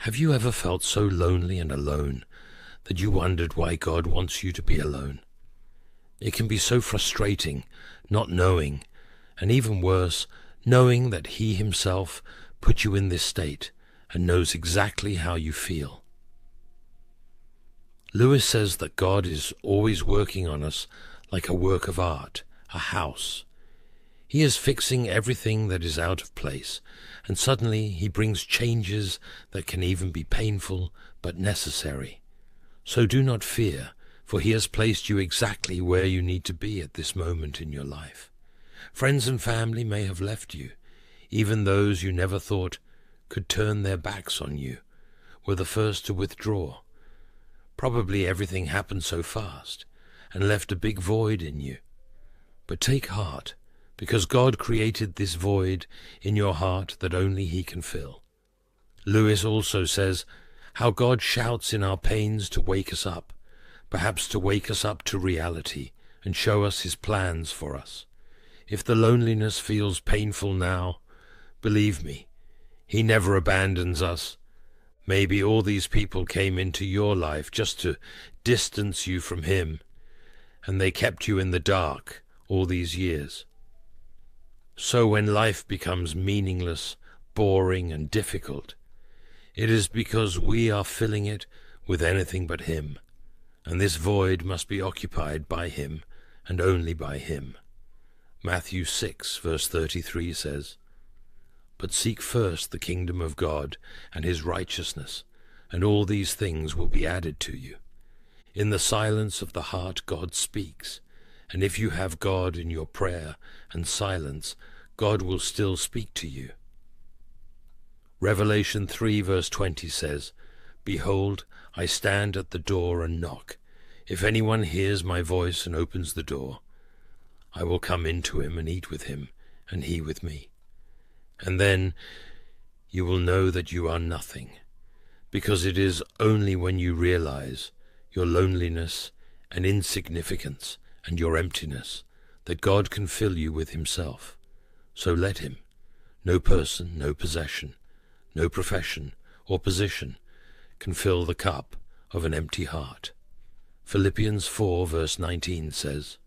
Have you ever felt so lonely and alone that you wondered why God wants you to be alone? It can be so frustrating not knowing, and even worse, knowing that He Himself put you in this state and knows exactly how you feel. Lewis says that God is always working on us like a work of art, a house. He is fixing everything that is out of place, and suddenly He brings changes that can even be painful but necessary. So do not fear, for He has placed you exactly where you need to be at this moment in your life. Friends and family may have left you. Even those you never thought could turn their backs on you were the first to withdraw. Probably everything happened so fast and left a big void in you. But take heart, because God created this void in your heart that only He can fill. Lewis also says how God shouts in our pains to wake us up, perhaps to wake us up to reality and show us His plans for us. If the loneliness feels painful now, believe me, He never abandons us. Maybe all these people came into your life just to distance you from Him, and they kept you in the dark all these years. So when life becomes meaningless, boring, and difficult, it is because we are filling it with anything but Him, and this void must be occupied by Him and only by Him. Matthew 6, verse 33 says, "But seek first the kingdom of God and His righteousness, and all these things will be added to you." In the silence of the heart God speaks, and if you have God in your prayer and silence, God will still speak to you. Revelation 3 verse 20 says, "Behold, I stand at the door and knock. If anyone hears my voice and opens the door, I will come into him and eat with him, and he with me. And then you will know that you are nothing, because it is only when you realize your loneliness and insignificance and your emptiness that God can fill you with Himself. So let Him. No person, no possession, no profession or position can fill the cup of an empty heart. Philippians 4 verse 19 says,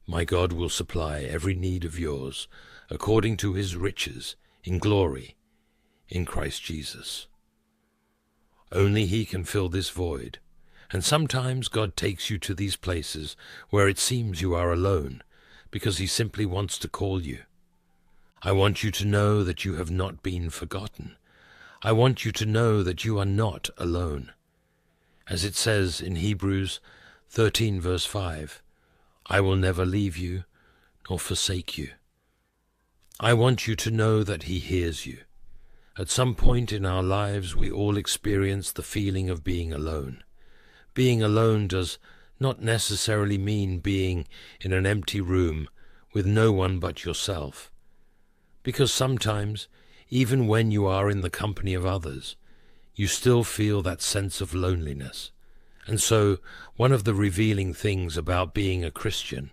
"My God will supply every need of yours according to His riches in glory in Christ Jesus." Only He can fill this void, and sometimes God takes you to these places where it seems you are alone, because He simply wants to call you. I want you to know that you have not been forgotten. I want you to know that you are not alone. As it says in Hebrews 13 verse 5, "I will never leave you nor forsake you." I want you to know that He hears you. At some point in our lives we all experience the feeling of being alone. Being alone does not necessarily mean being in an empty room with no one but yourself. Because sometimes, even when you are in the company of others, you still feel that sense of loneliness. And so, one of the revealing things about being a Christian,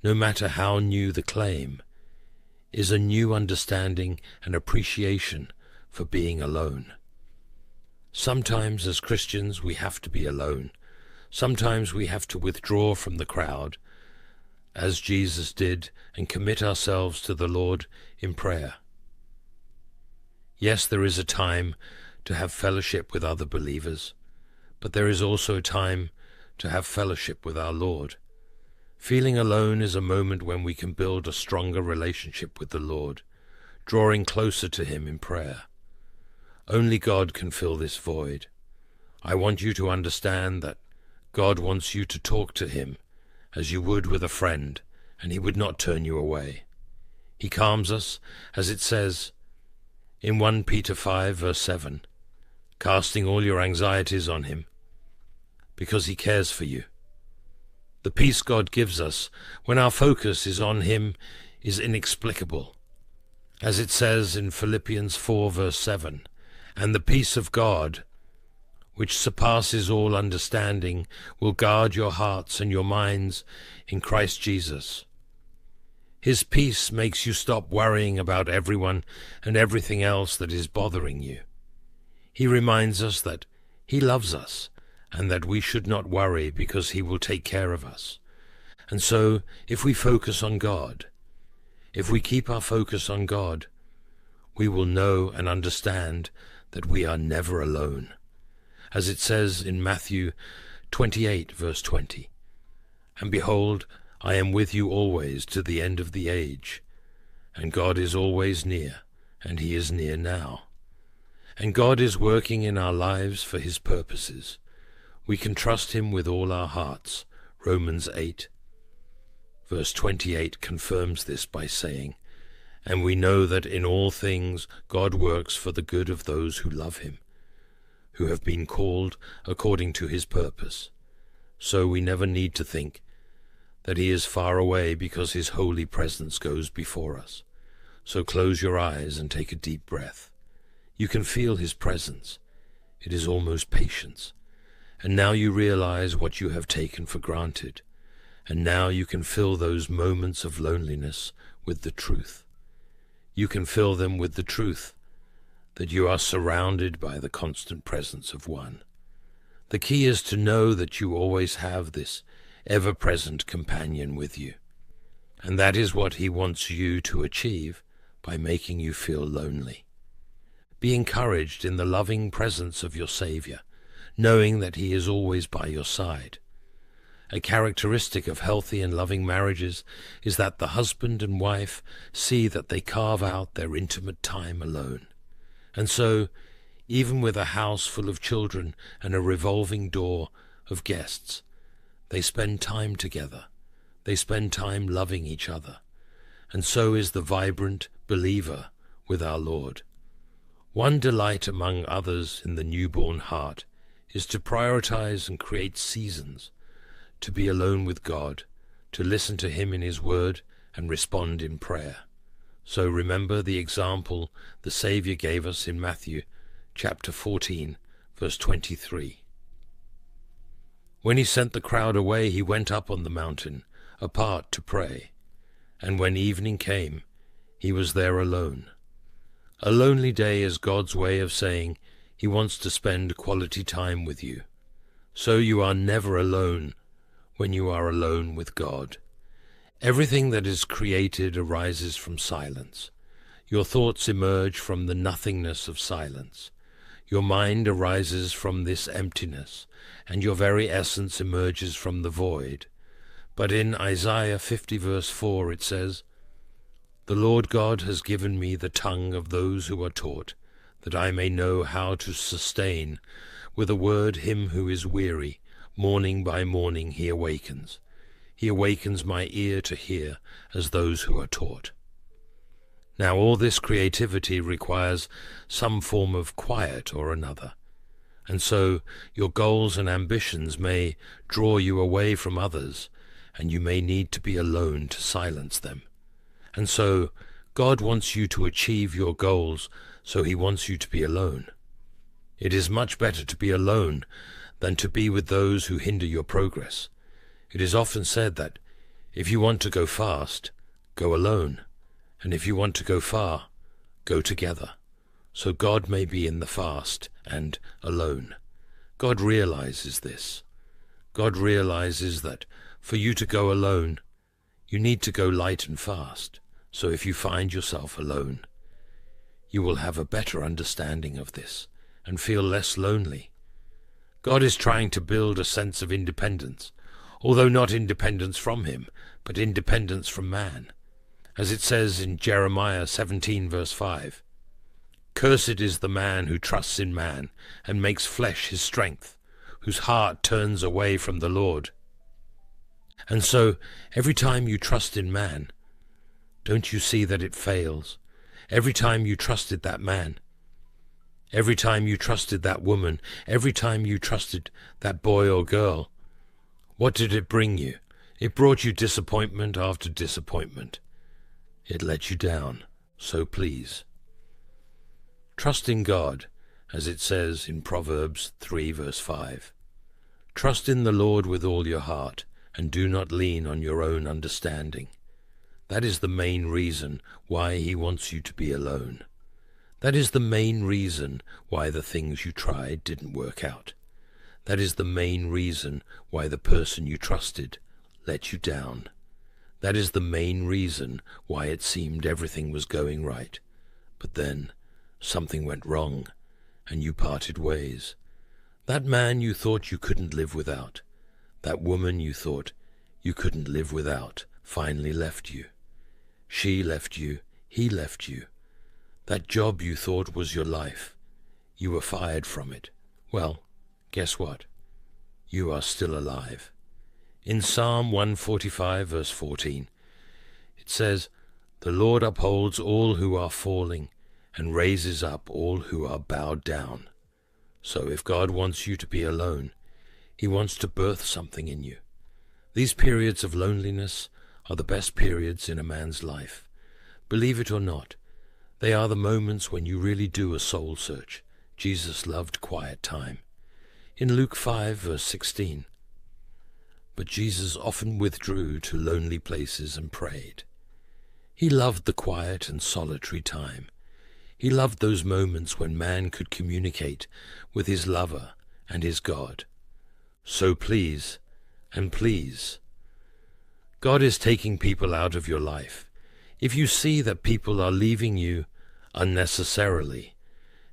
no matter how new the claim, is a new understanding and appreciation for being alone. Sometimes as Christians we have to be alone. Sometimes we have to withdraw from the crowd, as Jesus did, and commit ourselves to the Lord in prayer. Yes, there is a time to have fellowship with other believers, but there is also a time to have fellowship with our Lord. Feeling alone is a moment when we can build a stronger relationship with the Lord, drawing closer to Him in prayer. Only God can fill this void. I want you to understand that God wants you to talk to Him as you would with a friend, and He would not turn you away. He calms us, as it says in 1 Peter 5 verse 7, "Casting all your anxieties on Him, because He cares for you." The peace God gives us when our focus is on Him is inexplicable. As it says in Philippians 4 verse 7, "And the peace of God, which surpasses all understanding, will guard your hearts and your minds in Christ Jesus." His peace makes you stop worrying about everyone and everything else that is bothering you. He reminds us that he loves us and that we should not worry because he will take care of us. And so, if we focus on God, if we keep our focus on God, we will know and understand that we are never alone. As it says in Matthew 28, verse 20, "And behold, I am with you always to the end of the age." And God is always near, and he is near now. And God is working in our lives for his purposes. We can trust him with all our hearts. Romans 8, verse 28 confirms this by saying, "And we know that in all things God works for the good of those who love him, who have been called according to his purpose." So we never need to think that he is far away because his holy presence goes before us. So close your eyes and take a deep breath. You can feel his presence. It is almost patience. And now you realize what you have taken for granted. And now you can fill those moments of loneliness with the truth. You can fill them with the truth that you are surrounded by the constant presence of one. The key is to know that you always have this ever-present companion with you. And that is what he wants you to achieve by making you feel lonely. Be encouraged in the loving presence of your Savior, knowing that he is always by your side. A characteristic of healthy and loving marriages is that the husband and wife see that they carve out their intimate time alone. And so, even with a house full of children and a revolving door of guests, they spend time together. They spend time loving each other. And so is the vibrant believer with our Lord. One delight among others in the newborn heart is to prioritize and create seasons to be alone with God, to listen to him in his word and respond in prayer. So remember the example the Savior gave us in Matthew chapter 14, verse 23. When he sent the crowd away, he went up on the mountain apart to pray. And when evening came, he was there alone. A lonely day is God's way of saying he wants to spend quality time with you. So you are never alone when you are alone with God. Everything that is created arises from silence. Your thoughts emerge from the nothingness of silence. Your mind arises from this emptiness, and your very essence emerges from the void. But in Isaiah 50 verse 4 it says, "The Lord God has given me the tongue of those who are taught, that I may know how to sustain with a word him who is weary. Morning by morning he awakens. He awakens my ear to hear as those who are taught." Now all this creativity requires some form of quiet or another. And so your goals and ambitions may draw you away from others, and you may need to be alone to silence them. And so God wants you to achieve your goals, so he wants you to be alone. It is much better to be alone than to be with those who hinder your progress. It is often said that if you want to go fast, go alone, and if you want to go far, go together. So God may be in the fast and alone. God realizes this. God realizes that for you to go alone, you need to go light and fast. So if you find yourself alone, you will have a better understanding of this and feel less lonely. God is trying to build a sense of independence, although not independence from him, but independence from man. As it says in Jeremiah 17 verse 5, "Cursed is the man who trusts in man and makes flesh his strength, whose heart turns away from the Lord." And so, every time you trust in man, don't you see that it fails? Every time you trusted that man, every time you trusted that woman, every time you trusted that boy or girl, what did it bring you? It brought you disappointment after disappointment. It let you down, so please. Trust in God, as it says in Proverbs 3 verse 5. Trust in the Lord with all your heart, and do not lean on your own understanding. That is the main reason why he wants you to be alone. That is the main reason why the things you tried didn't work out. That is the main reason why the person you trusted let you down. That is the main reason why it seemed everything was going right. But then something went wrong, and you parted ways. That man you thought you couldn't live without, that woman you thought you couldn't live without, finally left you. She left you, he left you. That job you thought was your life, you were fired from it. Well, guess what? You are still alive. In Psalm 145, verse 14, it says, "The Lord upholds all who are falling, and raises up all who are bowed down." So if God wants you to be alone, he wants to birth something in you. These periods of loneliness are the best periods in a man's life. Believe it or not, they are the moments when you really do a soul search. Jesus loved quiet time. In Luke 5, verse 16, "But Jesus often withdrew to lonely places and prayed." He loved the quiet and solitary time. He loved those moments when man could communicate with his lover and his God. So please, and please, God is taking people out of your life. If you see that people are leaving you unnecessarily,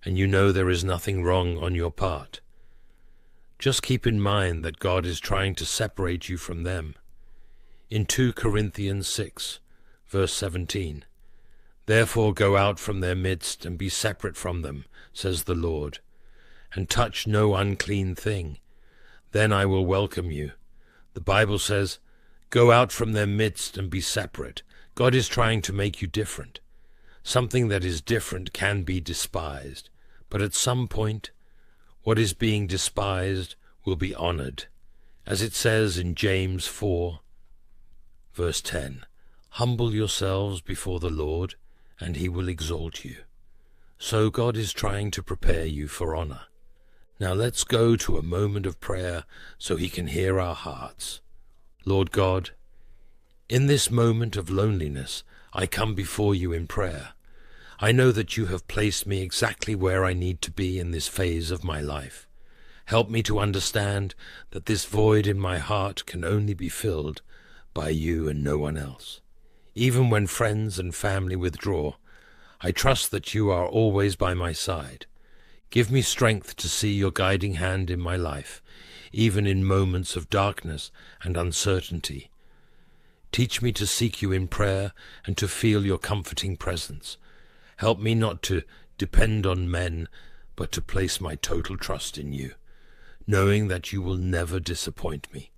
and you know there is nothing wrong on your part, just keep in mind that God is trying to separate you from them. In 2 Corinthians 6, verse 17, "Therefore go out from their midst and be separate from them, says the Lord, and touch no unclean thing. Then I will welcome you." The Bible says, go out from their midst and be separate. God is trying to make you different. Something that is different can be despised, but at some point, what is being despised will be honored. As it says in James 4, verse 10, "Humble yourselves before the Lord, and he will exalt you." So God is trying to prepare you for honor. Now let's go to a moment of prayer so he can hear our hearts. Lord God, in this moment of loneliness, I come before you in prayer. I know that you have placed me exactly where I need to be in this phase of my life. Help me to understand that this void in my heart can only be filled by you and no one else. Even when friends and family withdraw, I trust that you are always by my side. Give me strength to see your guiding hand in my life, even in moments of darkness and uncertainty. Teach me to seek you in prayer and to feel your comforting presence. Help me not to depend on men, but to place my total trust in you, knowing that you will never disappoint me.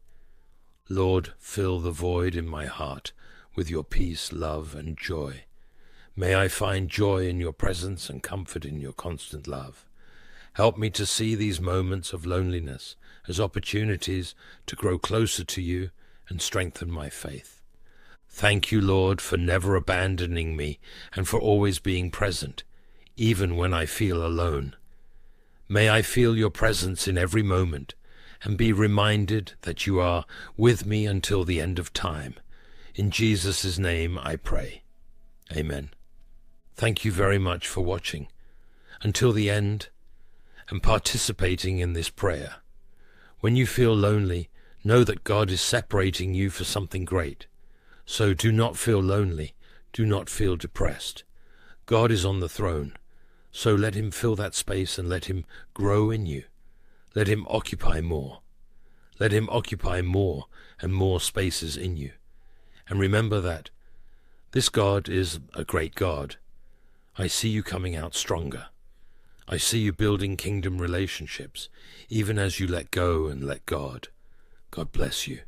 Lord, fill the void in my heart with your peace, love, and joy. May I find joy in your presence and comfort in your constant love. Help me to see these moments of loneliness as opportunities to grow closer to you and strengthen my faith. Thank you, Lord, for never abandoning me and for always being present, even when I feel alone. May I feel your presence in every moment and be reminded that you are with me until the end of time. In Jesus' name I pray. Amen. Thank you very much for watching until the end and participating in this prayer. When you feel lonely, know that God is separating you for something great. So do not feel lonely. Do not feel depressed. God is on the throne. So let him fill that space and let him grow in you. Let him occupy more. Let him occupy more and more spaces in you. And remember that this God is a great God. I see you coming out stronger. I see you building kingdom relationships, even as you let go and let God. God bless you.